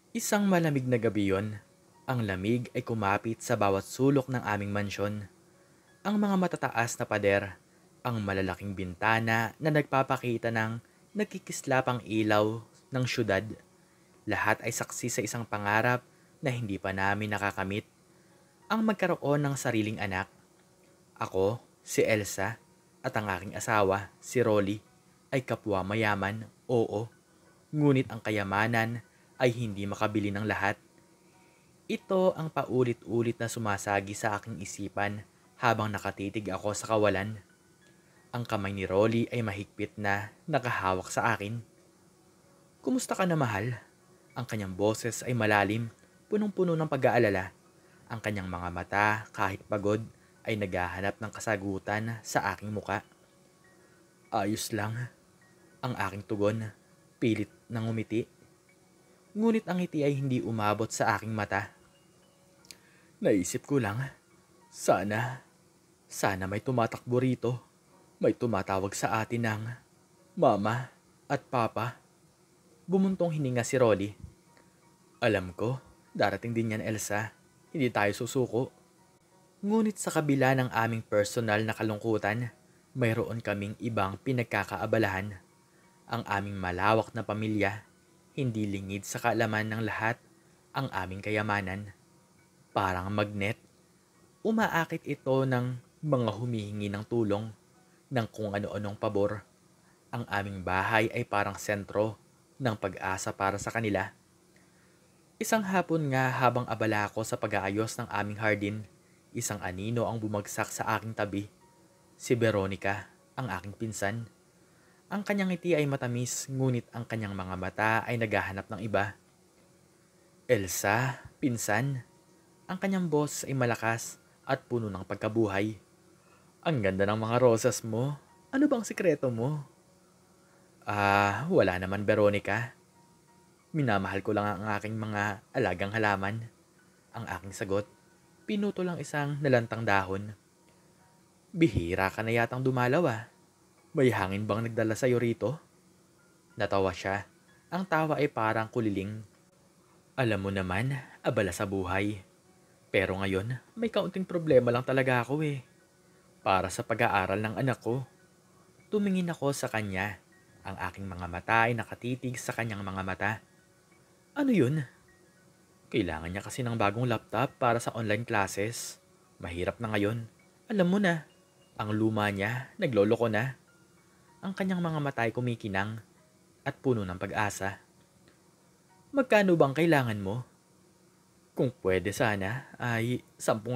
Isang malamig na gabi yon. Ang lamig ay kumapit sa bawat sulok ng aming mansyon. Ang mga matataas na pader, ang malalaking bintana na nagpapakita ng nagkikislapang ilaw ng syudad. Lahat ay saksi sa isang pangarap na hindi pa namin nakakamit. Ang magkaroon ng sariling anak. Ako, si Elsa, at ang aking asawa, si Rolly, ay kapwa mayaman, oo. Ngunit ang kayamanan ay hindi makabili ng lahat. Ito ang paulit-ulit na sumasagi sa aking isipan habang nakatitig ako sa kawalan. Ang kamay ni Rolly ay mahigpit na nakahawak sa akin. Kumusta ka na, mahal? Ang kanyang boses ay malalim, punong-puno ng pag-aalala. Ang kanyang mga mata, kahit pagod, ay naghahanap ng kasagutan sa aking muka. Ayos lang, ang aking tugon, pilit ng umiti. Ngunit ang ngiti ay hindi umabot sa aking mata. Naisip ko lang, sana, sana may tumatakbo rito. May tumatawag sa atin ng Mama at Papa. Bumuntong hininga si Rolly. Alam ko, darating din yan, Elsa. Hindi tayo susuko. Ngunit sa kabila ng aming personal na kalungkutan, mayroon kaming ibang pinagkakaabalahan. Ang aming malawak na pamilya, hindi lingid sa kaalaman ng lahat, ang aming kayamanan. Parang magnet, umaakit ito ng mga humihingi ng tulong, ng kung ano-anong pabor. Ang aming bahay ay parang sentro ng pag-asa para sa kanila. Isang hapon nga habang abala ako sa pag-aayos ng aming hardin, isang anino ang bumagsak sa aking tabi. Si Veronica, ang aking pinsan. Ang kanyang ngiti ay matamis, ngunit ang kanyang mga mata ay naghahanap ng iba. Elsa, pinsan. Ang kanyang boses ay malakas at puno ng pagkabuhay. Ang ganda ng mga rosas mo. Ano bang sikreto mo? Wala naman, Veronica. Minamahal ko lang ang aking mga alagang halaman. Ang aking sagot, pinuto lang isang nalantang dahon. Bihira ka na yatang dumalaw ah. May hangin bang nagdala sa'yo rito? Natawa siya. Ang tawa ay parang kuliling. Alam mo naman, abala sa buhay. Pero ngayon, may kaunting problema lang talaga ako eh. Para sa pag-aaral ng anak ko. Tumingin ako sa kanya. Ang aking mga mata ay nakatitig sa kanyang mga mata. Ano yun? Kailangan niya kasi ng bagong laptop para sa online classes. Mahirap na ngayon. Alam mo na, ang luma niya, nagloloko na. Ang kanyang mga mata ay kumikinang at puno ng pag-asa. Magkano bang kailangan mo? Kung pwede sana ay 10,000.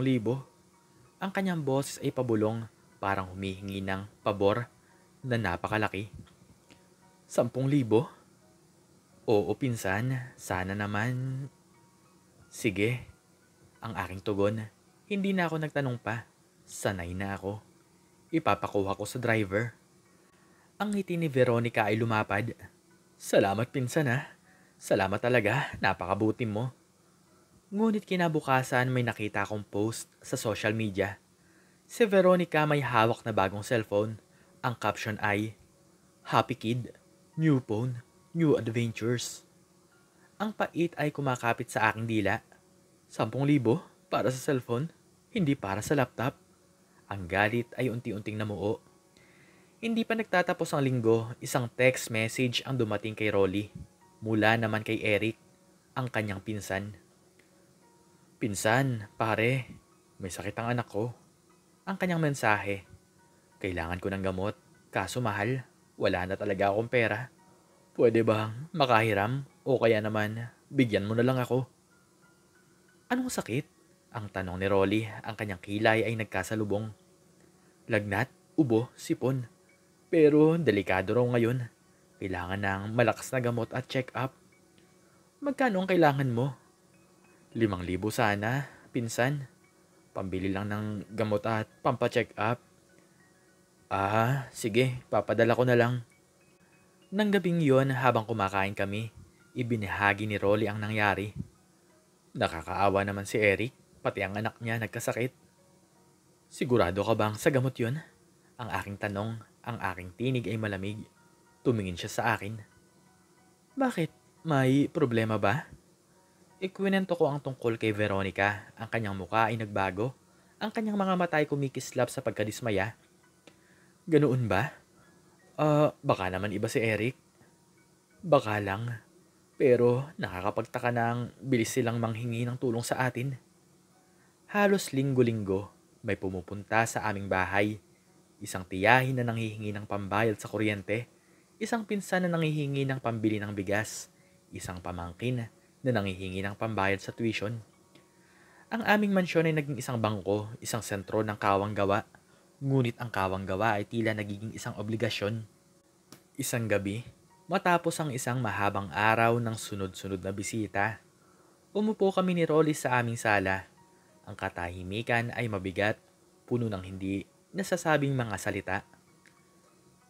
Ang kanyang boses ay pabulong, parang humihingi ng pabor na napakalaki. 10,000? Oo, pinsan. Sana naman. Sige, ang aking tugon. Hindi na ako nagtanong pa. Sanay na ako. Ipapakuha ko sa driver. Ang ngiti ni Veronica ay lumapad. Salamat, pinsan ha. Salamat talaga, napakabuti mo. Ngunit kinabukasan may nakita akong post sa social media. Si Veronica may hawak na bagong cellphone. Ang caption ay, Happy Kid, New Phone, New Adventures. Ang pait ay kumakapit sa aking dila. 10,000 para sa cellphone, hindi para sa laptop. Ang galit ay unti-unting namuo. Hindi pa nagtatapos ang linggo, isang text message ang dumating kay Rolly. Mula naman kay Eric, ang kanyang pinsan. Pinsan, pare, may sakit ang anak ko. Ang kanyang mensahe. Kailangan ko ng gamot, kaso mahal, wala na talaga akong pera. Pwede bang makahiram o kaya naman bigyan mo na lang ako? Anong sakit? Ang tanong ni Rolly, ang kanyang kilay ay nagkasalubong. Lagnat, ubo, sipon. Pero delikado raw ngayon. Kailangan ng malakas na gamot at check-up. Magkano ang kailangan mo? 5,000 sana, pinsan. Pambili lang ng gamot at pampa-check up. Sige, papadala ko na lang. Nang gabing yon habang kumakain kami, ibinahagi ni Rolly ang nangyari. Nakakaawa naman si Eric, pati ang anak niya nagkasakit. Sigurado ka bang sa gamot yon? Ang aking tanong, ang aking tinig ay malamig. Tumingin siya sa akin. Bakit? May problema ba? Ikwinento ko ang tungkol kay Veronica. Ang kanyang muka ay nagbago. Ang kanyang mga mata ay kumikislap sa pagkadismaya. Ganoon ba? Baka naman iba si Eric. Baka lang. Pero nakakapagtaka na ang bilis silang manghingi ng tulong sa atin. Halos linggo-linggo, may pumupunta sa aming bahay. Isang tiyahin na nanghihingi ng pambayad sa kuryente. Isang pinsan na nanghihingi ng pambili ng bigas. Isang pamangkin na nanghihingi ng pambayad sa tuition. Ang aming mansyon ay naging isang bangko, isang sentro ng kawang gawa. Ngunit ang kawang gawa ay tila nagiging isang obligasyon. Isang gabi, matapos ang isang mahabang araw ng sunod-sunod na bisita, umupo kami ni Rolly sa aming sala. Ang katahimikan ay mabigat, puno ng hindi nasasabing mga salita.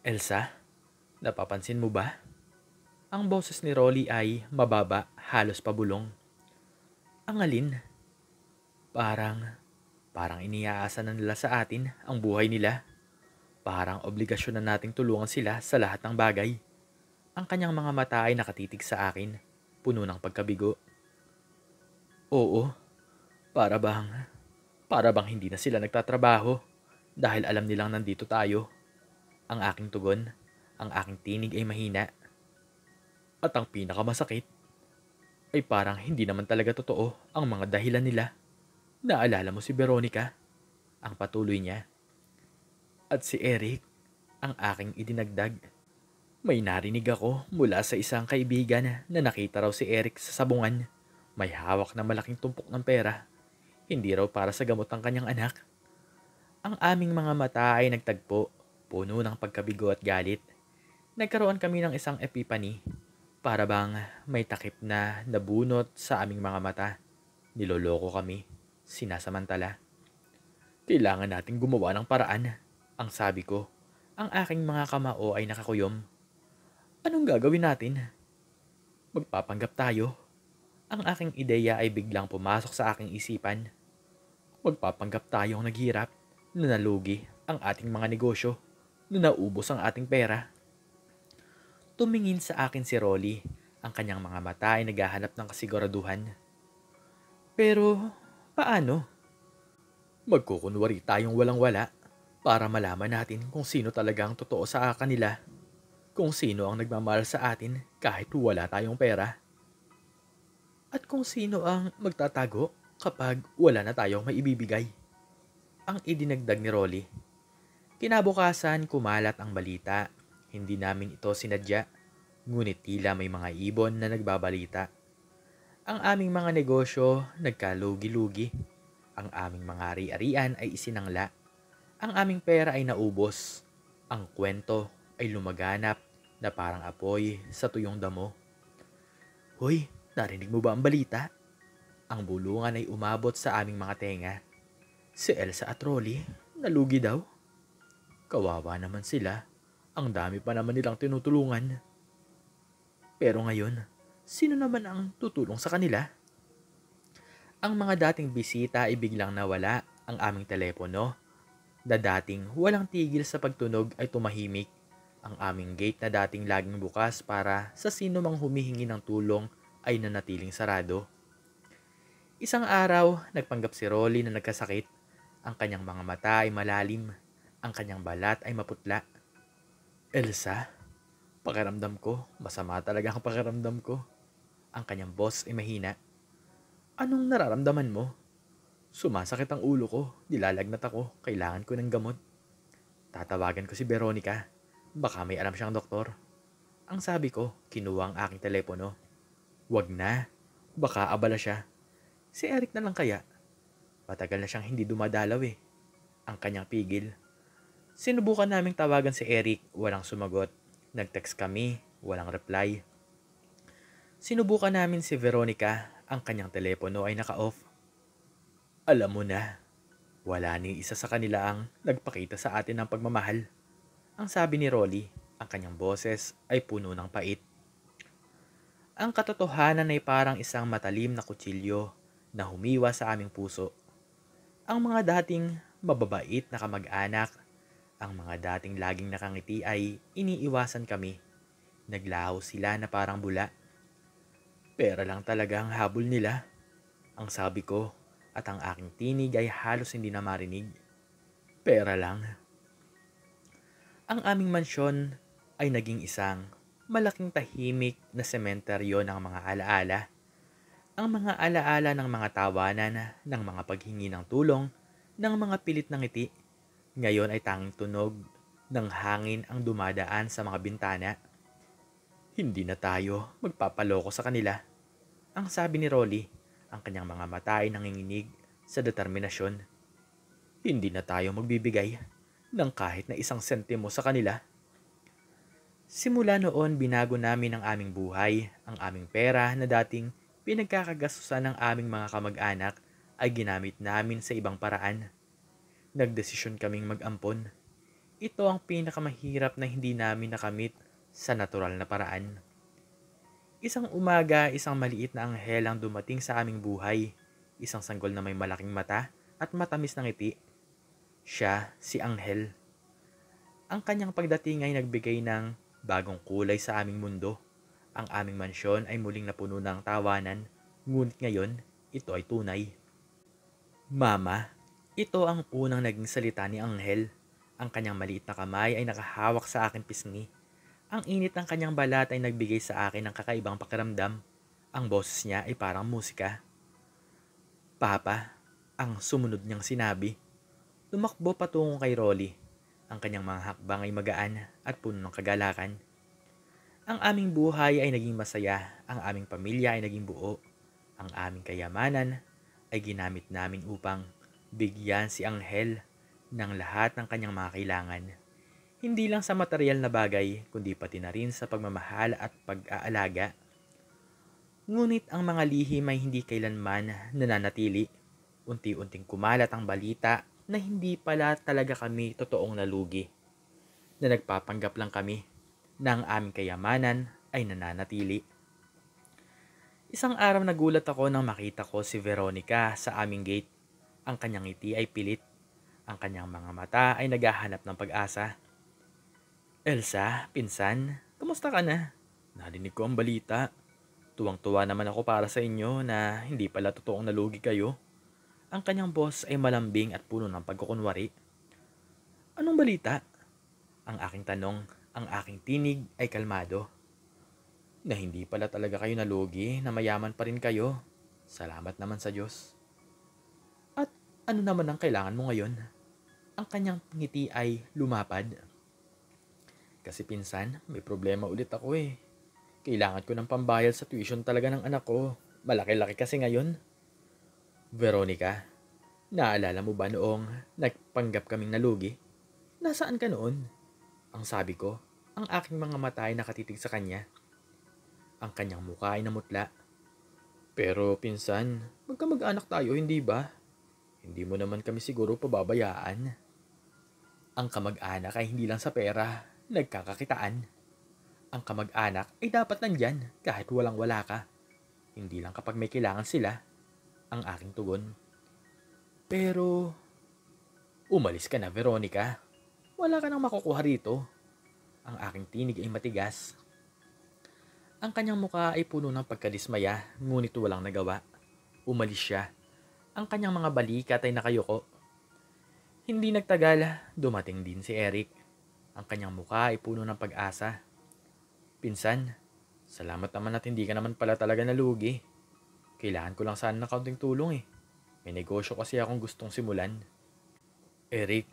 Elsa, napapansin mo ba? Ang boses ni Rolly ay mababa, halos pabulong. Ang alin? Parang iniaasa na nila sa atin ang buhay nila. Parang obligasyon na nating tulungan sila sa lahat ng bagay. Ang kanyang mga mata ay nakatitig sa akin, puno ng pagkabigo. Oo, para bang, para bang hindi na sila nagtatrabaho dahil alam nilang nandito tayo. Ang aking tugon, ang aking tinig ay mahina. At ang pinakamasakit ay parang hindi naman talaga totoo ang mga dahilan nila. Naalala mo si Veronica? Ang patuloy niya. At si Eric, ang aking idinagdag. May narinig ako mula sa isang kaibigan na nakita raw si Eric sa sabungan. May hawak na malaking tumpok ng pera. Hindi raw para sa gamot ng kanyang anak. Ang aming mga mata ay nagtagpo, puno ng pagkabigo at galit. Nagkaroon kami ng isang epiphany. Para bang may takip na nabunot sa aming mga mata. Niloloko kami. Sinasamantala. Kailangan nating gumawa ng paraan, ang sabi ko. Ang aking mga kamao ay nakakuyom. Anong gagawin natin? Magpapanggap tayo. Ang aking ideya ay biglang pumasok sa aking isipan. Magpapanggap tayong naghirap, na nalugi ang ating mga negosyo, na naubos ang ating pera. Tumingin sa akin si Rolly. Ang kanyang mga mata ay naghahanap ng kasiguraduhan. Pero, paano? Magkukunwari tayong walang-wala para malaman natin kung sino talagang totoo sa kanila. Kung sino ang nagmamahal sa atin kahit wala tayong pera. At kung sino ang magtatago kapag wala na tayong maibibigay. Ang idinagdag ni Rolly. Kinabukasan kumalat ang balita. Hindi namin ito sinadya. Ngunit tila may mga ibon na nagbabalita. Ang aming mga negosyo nagkalugi-lugi. Ang aming mga ari-arian ay isinangla. Ang aming pera ay naubos. Ang kwento ay lumaganap na parang apoy sa tuyong damo. Hoy, narinig mo ba ang balita? Ang bulungan ay umabot sa aming mga tenga. Si Elsa at Rolly, nalugi daw. Kawawa naman sila. Ang dami pa naman nilang tinutulungan. Pero ngayon, sino naman ang tutulong sa kanila? Ang mga dating bisita ay biglang nawala. Ang aming telepono na dating walang tigil sa pagtunog ay tumahimik. Ang aming gate na dating laging bukas para sa sino mang humihingi ng tulong ay nanatiling sarado. Isang araw, nagpanggap si Rolly na nagkasakit. Ang kanyang mga mata ay malalim. Ang kanyang balat ay maputla. Elsa, pakiramdam ko, masama talaga ang pakiramdam ko. Ang kanyang boss ay mahina. Anong nararamdaman mo? Sumasakit ang ulo ko, nilalagnat ako, kailangan ko ng gamot. Tatawagan ko si Veronica, baka may alam siyang doktor. Ang sabi ko, kinuha ang aking telepono. Wag na, baka abala siya. Si Eric na lang kaya. Matagal na siyang hindi dumadalaw eh. Ang kanyang pigil. Sinubukan naming tawagan si Eric, walang sumagot. Nag-text kami, walang reply. Sinubukan namin si Veronica, ang kanyang telepono ay naka-off. Alam mo na, wala ni isa sa kanila ang nagpakita sa atin ng pagmamahal. Ang sabi ni Rolly, ang kanyang boses ay puno ng pait. Ang katotohanan ay parang isang matalim na kutsilyo na humiwa sa aming puso. Ang mga dating mababait na kamag-anak, ang mga dating laging nakangiti ay iniiwasan kami. Naglaho sila na parang bula. Pera lang talaga ang habol nila, ang sabi ko, at ang aking tinig ay halos hindi na marinig. Pera lang. Ang aming mansyon ay naging isang malaking tahimik na sementeryo ng mga alaala. Ang mga alaala ng mga tawanan, ng mga paghingi ng tulong, ng mga pilit ng ngiti. Ngayon ay tanging tunog ng hangin ang dumadaan sa mga bintana. Hindi na tayo magpapaloko sa kanila, ang sabi ni Rolly, ang kanyang mga mata ay nanginginig sa determinasyon. Hindi na tayo magbibigay ng kahit na isang sentimo sa kanila. Simula noon, binago namin ang aming buhay. Ang aming pera na dating pinagkakagastusan ng aming mga kamag-anak ay ginamit namin sa ibang paraan. Nagdesisyon kaming mag-ampon. Ito ang pinakamahirap na hindi namin nakamit sa natural na paraan. Isang umaga, isang maliit na anghel ang dumating sa aming buhay. Isang sanggol na may malaking mata at matamis na ngiti. Siya, si Anghel. Ang kanyang pagdating ay nagbigay ng bagong kulay sa aming mundo. Ang aming mansyon ay muling napuno ng tawanan, ngunit ngayon, ito ay tunay. Mama, ito ang unang naging salita ni Anghel. Ang kanyang maliit na kamay ay nakahawak sa aking pisngi. Ang init ng kanyang balat ay nagbigay sa akin ng kakaibang pakiramdam. Ang boses niya ay parang musika. Papa, ang sumunod niyang sinabi. Tumakbo patungo kay Rolly. Ang kanyang mga hakbang ay magaan at puno ng kagalakan. Ang aming buhay ay naging masaya. Ang aming pamilya ay naging buo. Ang aming kayamanan ay ginamit namin upang bigyan si Anghel ng lahat ng kanyang mga kailangan. Hindi lang sa material na bagay, kundi pati na rin sa pagmamahal at pag-aalaga. Ngunit ang mga lihim ay hindi kailanman nananatili. Unti-unting kumalat ang balita na hindi pala talaga kami totoong nalugi. Na nagpapanggap lang kami na ang aming kayamanan ay nananatili. Isang araw nagulat ako nang makita ko si Veronica sa aming gate. Ang kanyang ngiti ay pilit. Ang kanyang mga mata ay naghahanap ng pag-asa. Elsa, pinsan, kamusta ka na? Narinig ko ang balita. Tuwang-tuwa naman ako para sa inyo na hindi pala totoong nalugi kayo. Ang kanyang boss ay malambing at puno ng pagkukunwari. Anong balita? Ang aking tanong, ang aking tinig ay kalmado. Na hindi pala talaga kayo nalugi, na mayaman pa rin kayo. Salamat naman sa Diyos. At ano naman ang kailangan mo ngayon? Ang kanyang ngiti ay lumapad. Kasi pinsan, may problema ulit ako eh. Kailangan ko ng pambayad sa tuition talaga ng anak ko. Malaki-laki kasi ngayon. Veronica, naalala mo ba noong nagpanggap kaming nalugi? Nasaan ka noon? Ang sabi ko, ang aking mga mata ay nakatitig sa kanya. Ang kanyang mukha ay namutla. Pero pinsan, magkamag-anak tayo, hindi ba? Hindi mo naman kami siguro pababayaan. Ang kamag-anak ay hindi lang sa pera, nagkakakitaan. Ang kamag-anak ay dapat nandyan kahit walang-wala ka. Hindi lang kapag may kailangan sila, ang aking tugon. Pero, umalis ka na, Veronica. Wala ka nang makukuha rito. Ang aking tinig ay matigas. Ang kanyang mukha ay puno ng pagkadismaya, ngunit walang nagawa. Umalis siya. Ang kanyang mga balikat ay nakayuko. Hindi nagtagal, dumating din si Eric. Ang kanyang mukha ay puno ng pag-asa. Pinsan, salamat naman at hindi ka naman pala talaga nalugi. Kailangan ko lang sana ng kaunting tulong eh. May negosyo kasi akong gustong simulan. Eric,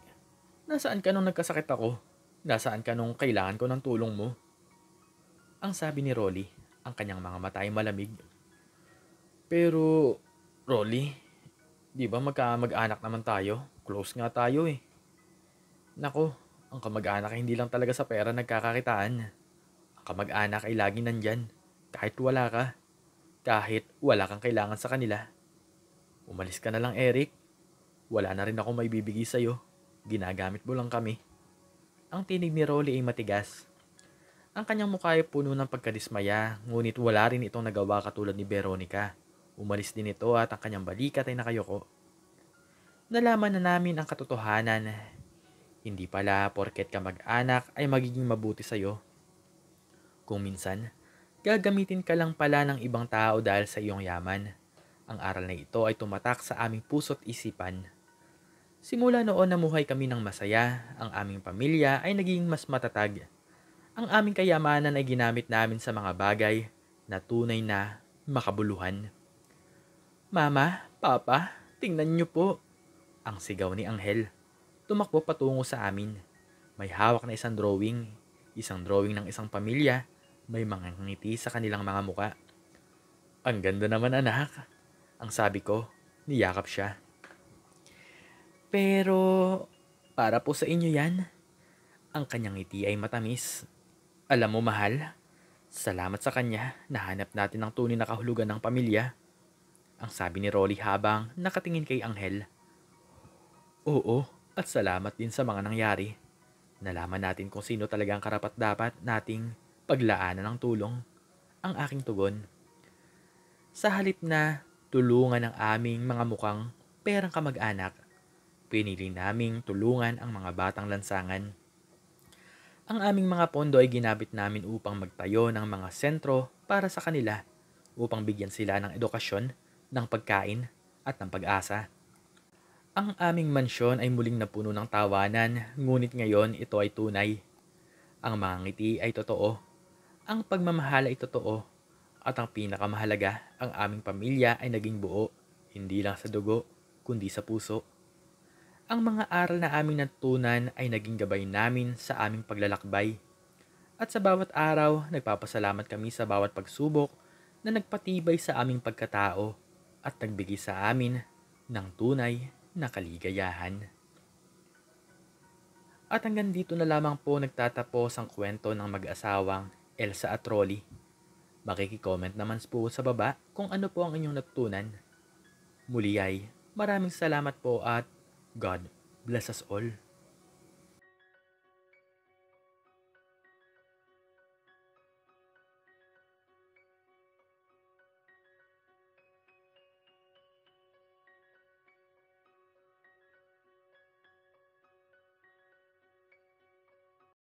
nasaan ka nung nagkasakit ako? Nasaan ka nung kailangan ko ng tulong mo? Ang sabi ni Rolly, ang kanyang mga mata ay malamig. Pero, Rolly, di ba magkamag-anak naman tayo? Close nga tayo eh. Nako, ang kamag-anak ay hindi lang talaga sa pera nagkakakitaan. Ang kamag-anak ay laging nandyan, kahit wala ka. Kahit wala kang kailangan sa kanila. Umalis ka na lang, Eric. Wala na rin ako may bibigay sa'yo. Ginagamit mo lang kami. Ang tinig ni Rolly ay matigas. Ang kanyang mukha ay puno ng pagkadismaya, ngunit wala rin itong nagawa katulad ni Veronica. Umalis din ito at ang kanyang balikat ay nakayuko. Nalaman na namin ang katotohanan. Hindi pala porket ka mag-anak ay magiging mabuti sa'yo. Kung minsan, Gagamitin ka lang pala ng ibang tao dahil sa iyong yaman. Ang aral na ito ay tumatak sa aming puso't isipan. Simula noon namuhay kami ng masaya, ang aming pamilya ay naging mas matatag. Ang aming kayamanan ay ginamit namin sa mga bagay na tunay na makabuluhan. Mama, Papa, tingnan niyo po, ang sigaw ni Anghel. Tumakbo patungo sa amin. May hawak na isang drawing ng isang pamilya, may mga ngiti sa kanilang mga muka. Ang ganda naman anak, ang sabi ko, niyakap siya. Pero, para po sa inyo yan. Ang kanyang ngiti ay matamis. Alam mo mahal, salamat sa kanya, nahanap natin ang tunay na kahulugan ng pamilya. Ang sabi ni Rolly habang nakatingin kay Anghel. Oo, at salamat din sa mga nangyari. Nalaman natin kung sino talagang karapat-dapat nating paglaanan ng tulong. Ang aking tugon. Sa halip na tulungan ang aming mga mukhang perang kamag-anak, pinili naming tulungan ang mga batang lansangan. Ang aming mga pondo ay ginamit namin upang magtayo ng mga sentro para sa kanila upang bigyan sila ng edukasyon, ng pagkain at ng pag-asa. Ang aming mansyon ay muling napuno ng tawanan, ngunit ngayon ito ay tunay. Ang mga ngiti ay totoo, ang pagmamahal ay totoo, at ang pinakamahalaga, ang aming pamilya ay naging buo, hindi lang sa dugo, kundi sa puso. Ang mga aral na aming natutunan ay naging gabay namin sa aming paglalakbay. At sa bawat araw, nagpapasalamat kami sa bawat pagsubok na nagpatibay sa aming pagkatao at nagbigay sa amin ng tunay na kaligayahan. At hanggang dito na lamang po nagtatapos ang kwento ng mag-asawang Elsa at Rolly. Makikicomment naman po sa baba kung ano po ang inyong natutunan. Muli ay maraming salamat po at God bless us all.